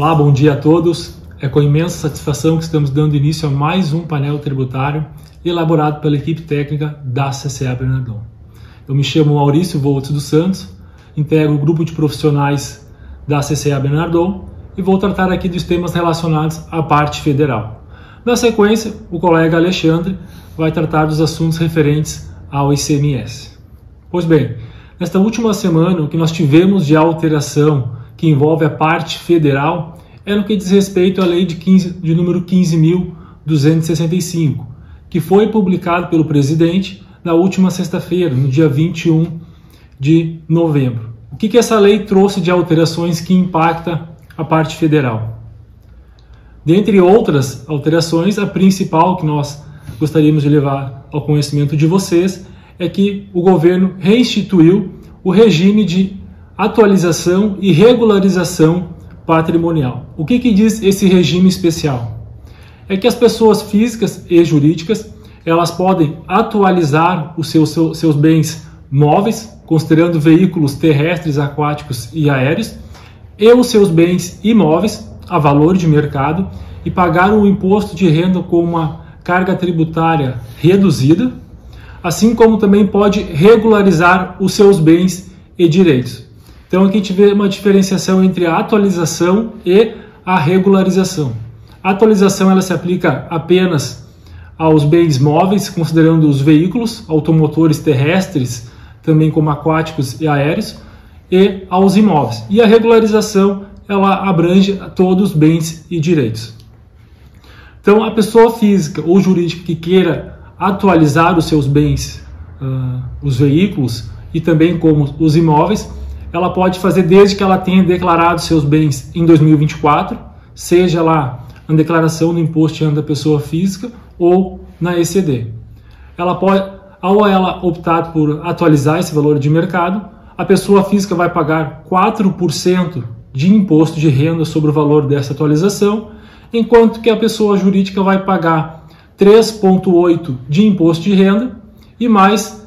Olá, bom dia a todos. É com imensa satisfação que estamos dando início a mais um painel tributário elaborado pela equipe técnica da CCA Bernardon. Eu me chamo Maurício Voltes dos Santos, integro o grupo de profissionais da CCA Bernardon e vou tratar aqui dos temas relacionados à parte federal. Na sequência, o colega Alexandre vai tratar dos assuntos referentes ao ICMS. Pois bem, nesta última semana, o que nós tivemos de alteração que envolve a parte federal é no que diz respeito à lei de número 15.265, que foi publicado pelo presidente na última sexta-feira, no dia 21 de novembro. O que essa lei trouxe de alterações que impacta a parte federal? Dentre outras alterações, a principal que nós gostaríamos de levar ao conhecimento de vocês é que o governo reinstituiu o regime de atualização e regularização patrimonial. O que diz esse regime especial? É que as pessoas físicas e jurídicas elas podem atualizar os seus bens móveis, considerando veículos terrestres, aquáticos e aéreos, e os seus bens imóveis a valor de mercado e pagar um imposto de renda com uma carga tributária reduzida, assim como também pode regularizar os seus bens e direitos. Então aqui a gente vê uma diferenciação entre a atualização e a regularização. A atualização ela se aplica apenas aos bens móveis, considerando os veículos, automotores terrestres, também como aquáticos e aéreos, e aos imóveis. E a regularização ela abrange todos os bens e direitos. Então a pessoa física ou jurídica que queira atualizar os seus bens, os veículos e também como os imóveis, ela pode fazer desde que ela tenha declarado seus bens em 2024, seja lá na declaração do imposto de renda da pessoa física ou na ECD. Ela pode, ao ela optar por atualizar esse valor de mercado, a pessoa física vai pagar 4% de imposto de renda sobre o valor dessa atualização, enquanto que a pessoa jurídica vai pagar 3,8% de imposto de renda e mais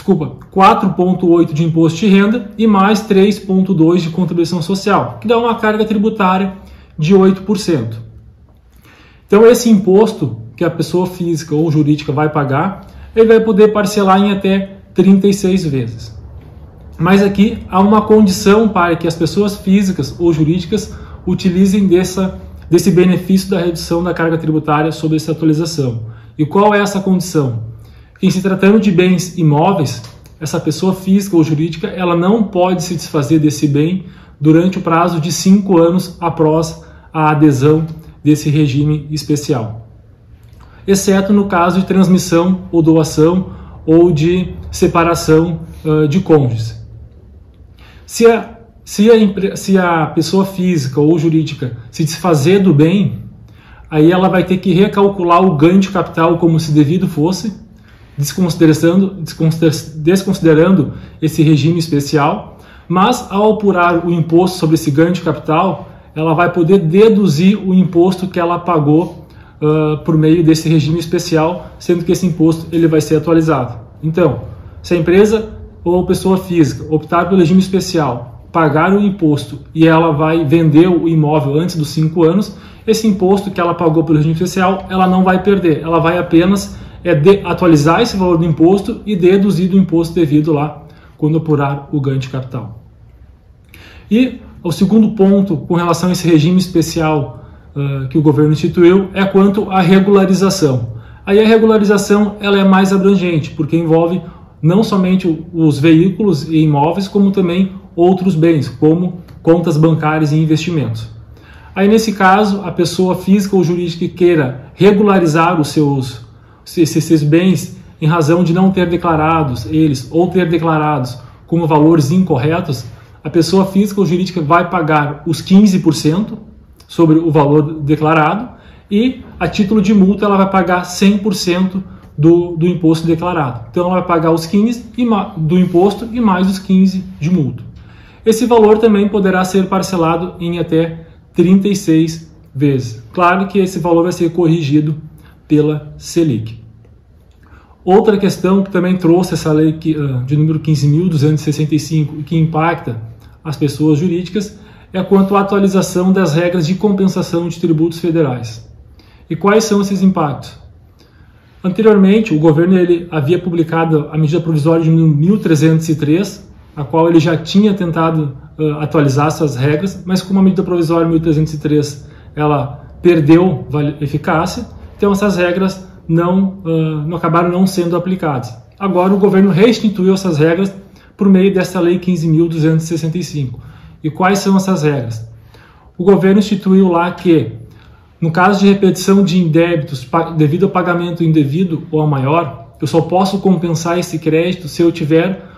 4,8% de imposto de renda e mais 3,2% de contribuição social, que dá uma carga tributária de 8%. Então esse imposto que a pessoa física ou jurídica vai pagar, ele vai poder parcelar em até 36 vezes. Mas aqui há uma condição para que as pessoas físicas ou jurídicas utilizem desse benefício da redução da carga tributária sobre essa atualização. E qual é essa condição? Em se tratando de bens imóveis, essa pessoa física ou jurídica ela não pode se desfazer desse bem durante o prazo de 5 anos após a adesão desse regime especial, exceto no caso de transmissão ou doação ou de separação de cônjuges. Se a pessoa física ou jurídica se desfazer do bem, aí ela vai ter que recalcular o ganho de capital como se devido fosse, desconsiderando esse regime especial, mas ao apurar o imposto sobre esse ganho de capital, ela vai poder deduzir o imposto que ela pagou por meio desse regime especial, sendo que esse imposto ele vai ser atualizado. Então, se a empresa ou pessoa física optar pelo regime especial, pagar o imposto e ela vai vender o imóvel antes dos 5 anos, esse imposto que ela pagou pelo regime especial, ela não vai perder, ela vai apenas atualizar esse valor do imposto e deduzir do imposto devido lá quando apurar o ganho de capital. E o segundo ponto com relação a esse regime especial que o governo instituiu é quanto à regularização. Aí a regularização ela é mais abrangente, porque envolve não somente os veículos e imóveis, como também outros bens, como contas bancárias e investimentos. Aí nesse caso, a pessoa física ou jurídica que queira regularizar esses bens em razão de não ter declarados eles ou ter declarados como valores incorretos, a pessoa física ou jurídica vai pagar os 15% sobre o valor declarado e a título de multa ela vai pagar 100% do imposto declarado. Então ela vai pagar os 15% do imposto e mais os 15% de multa. Esse valor também poderá ser parcelado em até 36 vezes. Claro que esse valor vai ser corrigido pela Selic. Outra questão que também trouxe essa lei de número 15.265 e que impacta as pessoas jurídicas é quanto à atualização das regras de compensação de tributos federais. E quais são esses impactos? Anteriormente, o governo havia publicado a medida provisória de 1303, a qual ele já tinha tentado atualizar suas regras, mas como a medida provisória 1303 ela perdeu eficácia, então essas regras não acabaram não sendo aplicadas. Agora o governo restituiu essas regras por meio dessa lei 15.265. E quais são essas regras? O governo instituiu lá que, no caso de repetição de indébitos devido ao pagamento indevido ou a maior, eu só posso compensar esse crédito se eu tiver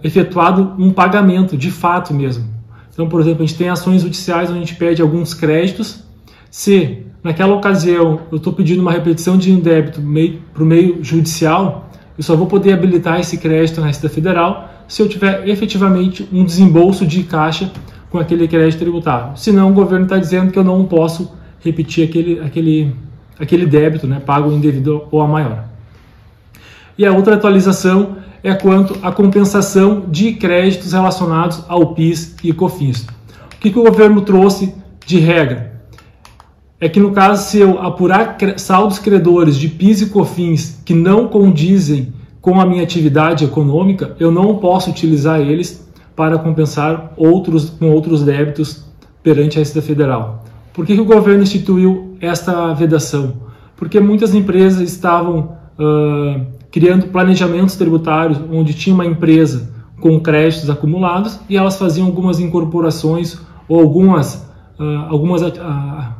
efetuado um pagamento de fato mesmo. Então, por exemplo, a gente tem ações judiciais onde a gente pede alguns créditos. Se naquela ocasião eu estou pedindo uma repetição de indébito para o meio judicial, eu só vou poder habilitar esse crédito na Receita Federal se eu tiver efetivamente um desembolso de caixa com aquele crédito tributário. Senão o governo está dizendo que eu não posso repetir aquele débito, né, pago indevido ou a maior. E a outra atualização é quanto à compensação de créditos relacionados ao PIS e COFINS. O que o governo trouxe de regra? É que no caso, se eu apurar saldos credores de PIS e COFINS que não condizem com a minha atividade econômica, eu não posso utilizar eles para compensar outros débitos perante a Receita Federal. Por que o governo instituiu esta vedação? Porque muitas empresas estavam criando planejamentos tributários onde tinha uma empresa com créditos acumulados e elas faziam algumas incorporações ou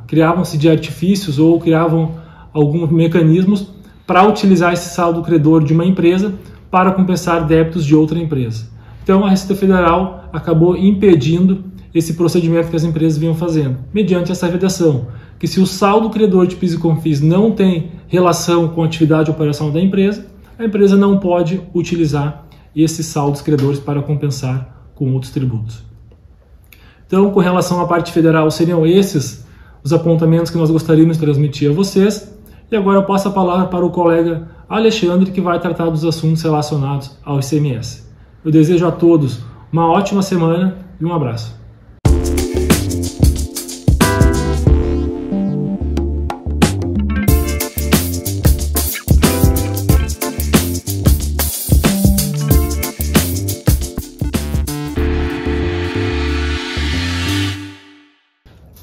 criavam-se de artifícios ou criavam alguns mecanismos para utilizar esse saldo credor de uma empresa para compensar débitos de outra empresa. Então a Receita Federal acabou impedindo esse procedimento que as empresas vinham fazendo, mediante essa vedação, que se o saldo credor de PIS e COFINS não tem relação com a atividade operacional da empresa, a empresa não pode utilizar esses saldos credores para compensar com outros tributos. Então, com relação à parte federal, seriam esses os apontamentos que nós gostaríamos de transmitir a vocês. E agora eu passo a palavra para o colega Alexandre, que vai tratar dos assuntos relacionados ao ICMS. Eu desejo a todos uma ótima semana e um abraço.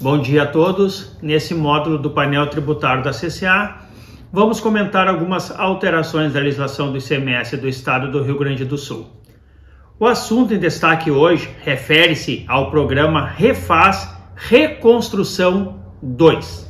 Bom dia a todos. Nesse módulo do painel tributário da CCA, vamos comentar algumas alterações da legislação do ICMS do Estado do Rio Grande do Sul. O assunto em destaque hoje refere-se ao programa Refaz Reconstrução 2.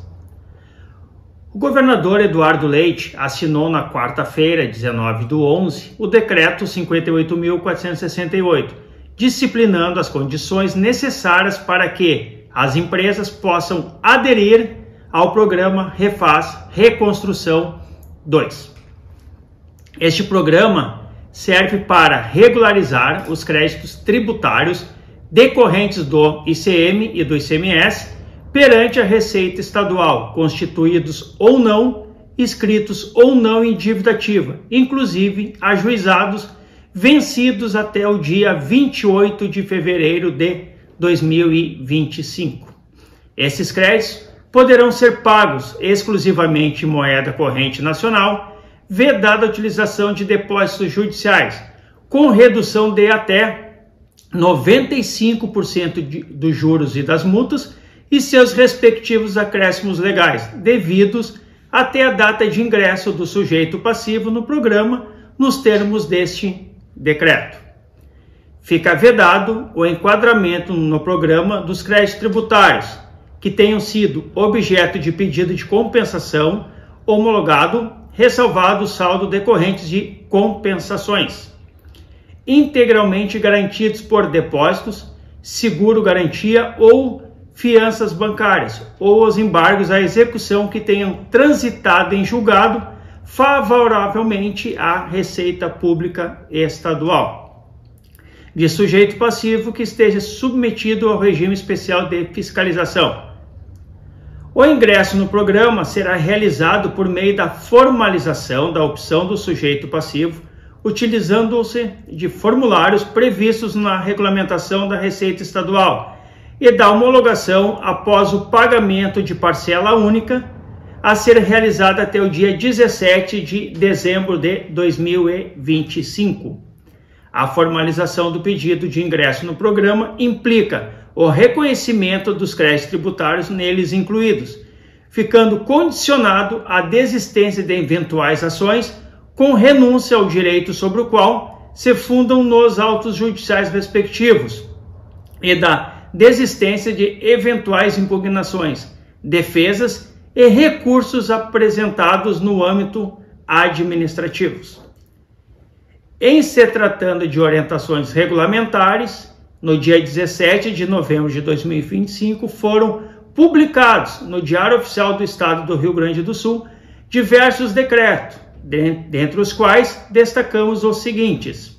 O governador Eduardo Leite assinou na quarta-feira, 19/11, o decreto 58.468, disciplinando as condições necessárias para que as empresas possam aderir ao programa Refaz Reconstrução 2. Este programa serve para regularizar os créditos tributários decorrentes do ICM e do ICMS perante a Receita Estadual, constituídos ou não, inscritos ou não em dívida ativa, inclusive ajuizados, vencidos até o dia 28 de fevereiro de 2025. Esses créditos poderão ser pagos exclusivamente em moeda corrente nacional, vedada a utilização de depósitos judiciais, com redução de até 95% dos juros e das multas e seus respectivos acréscimos legais, devidos até a data de ingresso do sujeito passivo no programa, nos termos deste decreto. Fica vedado o enquadramento no programa dos créditos tributários que tenham sido objeto de pedido de compensação homologado, ressalvado o saldo decorrentes de compensações, integralmente garantidos por depósitos, seguro-garantia ou fianças bancárias, ou os embargos à execução que tenham transitado em julgado favoravelmente à Receita Pública Estadual, de sujeito passivo que esteja submetido ao regime especial de fiscalização. O ingresso no programa será realizado por meio da formalização da opção do sujeito passivo utilizando-se de formulários previstos na regulamentação da Receita Estadual e da homologação após o pagamento de parcela única a ser realizada até o dia 17 de dezembro de 2025. A formalização do pedido de ingresso no programa implica o reconhecimento dos créditos tributários neles incluídos, ficando condicionado à desistência de eventuais ações com renúncia ao direito sobre o qual se fundam nos autos judiciais respectivos e da desistência de eventuais impugnações, defesas e recursos apresentados no âmbito administrativos. Em se tratando de orientações regulamentares, no dia 17 de novembro de 2025 foram publicados no Diário Oficial do Estado do Rio Grande do Sul diversos decretos, dentre os quais destacamos os seguintes: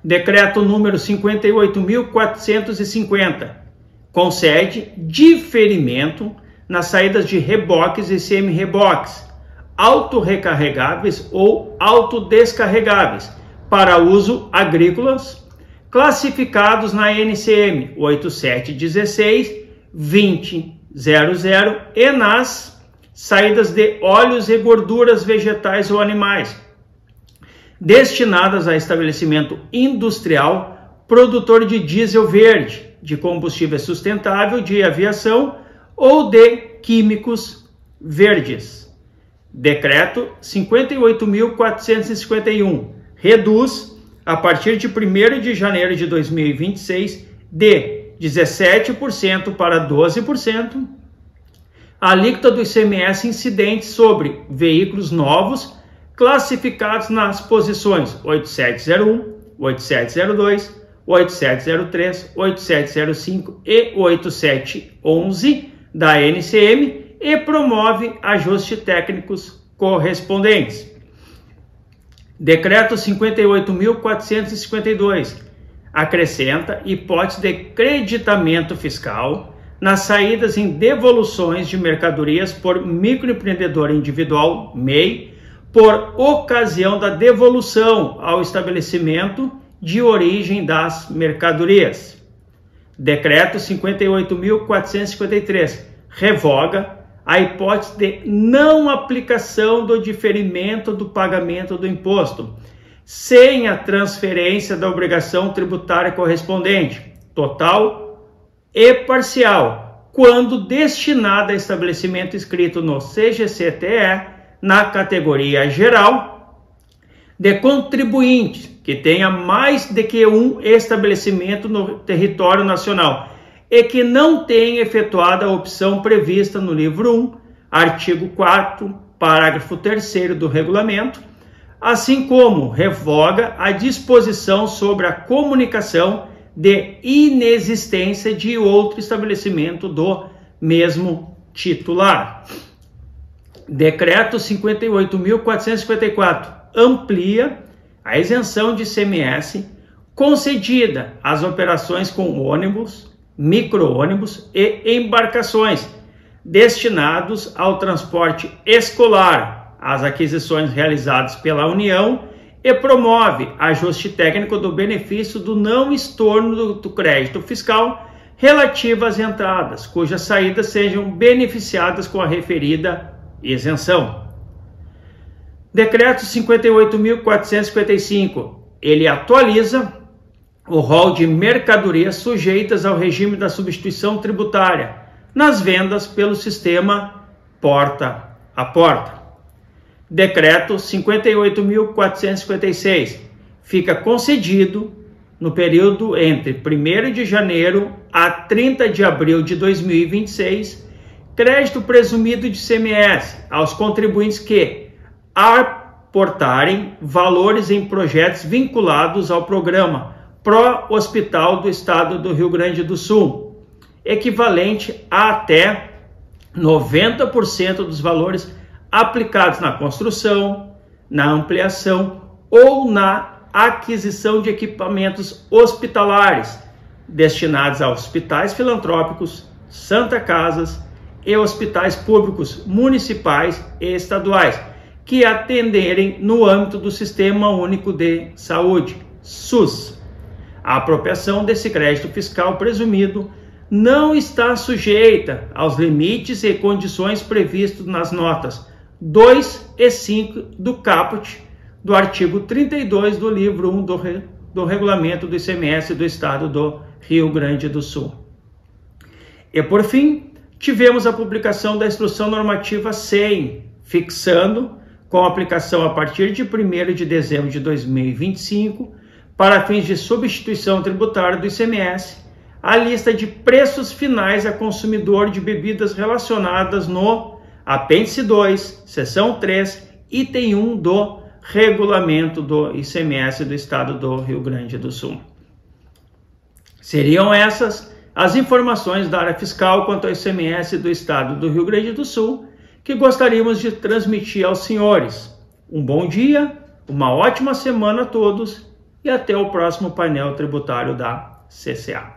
Decreto número 58.450, concede diferimento nas saídas de reboques e semi-reboques, autorrecarregáveis ou autodescarregáveis, para uso agrícolas, classificados na NCM 8716-2000 e nas saídas de óleos e gorduras vegetais ou animais, destinadas a estabelecimento industrial, produtor de diesel verde, de combustível sustentável, de aviação ou de químicos verdes. Decreto 58.451 reduz, a partir de 1º de janeiro de 2026, de 17% para 12%, a alíquota do ICMS incidente sobre veículos novos classificados nas posições 8701, 8702, 8703, 8705 e 8711 da NCM e promove ajustes técnicos correspondentes. Decreto 58.452 acrescenta hipótese de creditamento fiscal nas saídas em devoluções de mercadorias por microempreendedor individual, MEI, por ocasião da devolução ao estabelecimento de origem das mercadorias. Decreto 58.453 revoga a hipótese de não aplicação do diferimento do pagamento do imposto, sem a transferência da obrigação tributária correspondente, total e parcial, quando destinada a estabelecimento inscrito no CGCTE, na categoria geral, de contribuinte que tenha mais de que um estabelecimento no território nacional e que não tenha efetuado a opção prevista no livro 1, artigo 4º, parágrafo 3º do regulamento, assim como revoga a disposição sobre a comunicação de inexistência de outro estabelecimento do mesmo titular. Decreto 58.454 amplia a isenção de ICMS concedida às operações com ônibus, micro-ônibus e embarcações destinados ao transporte escolar, às aquisições realizadas pela União e promove ajuste técnico do benefício do não estorno do crédito fiscal relativo às entradas, cujas saídas sejam beneficiadas com a referida isenção. Decreto 58.455, ele atualiza o rol de mercadorias sujeitas ao regime da substituição tributária nas vendas pelo sistema porta a porta. Decreto 58.456 fica concedido no período entre 1º de janeiro a 30 de abril de 2026 crédito presumido de ICMS aos contribuintes que aportarem valores em projetos vinculados ao programa Pro Hospital do Estado do Rio Grande do Sul, equivalente a até 90% dos valores aplicados na construção, na ampliação ou na aquisição de equipamentos hospitalares destinados a hospitais filantrópicos, Santa Casas e hospitais públicos municipais e estaduais, que atenderem no âmbito do Sistema Único de Saúde, SUS. A apropriação desse crédito fiscal presumido não está sujeita aos limites e condições previstos nas notas 2 e 5 do caput do artigo 32 do livro 1 do Regulamento do ICMS do Estado do Rio Grande do Sul. E por fim, tivemos a publicação da Instrução Normativa 100, fixando, com aplicação a partir de 1º de dezembro de 2025, para fins de substituição tributária do ICMS, a lista de preços finais a consumidor de bebidas relacionadas no Apêndice 2, Seção 3, Item 1 do Regulamento do ICMS do Estado do Rio Grande do Sul. Seriam essas as informações da área fiscal quanto ao ICMS do Estado do Rio Grande do Sul que gostaríamos de transmitir aos senhores. Um bom dia, uma ótima semana a todos e até o próximo painel tributário da CCA.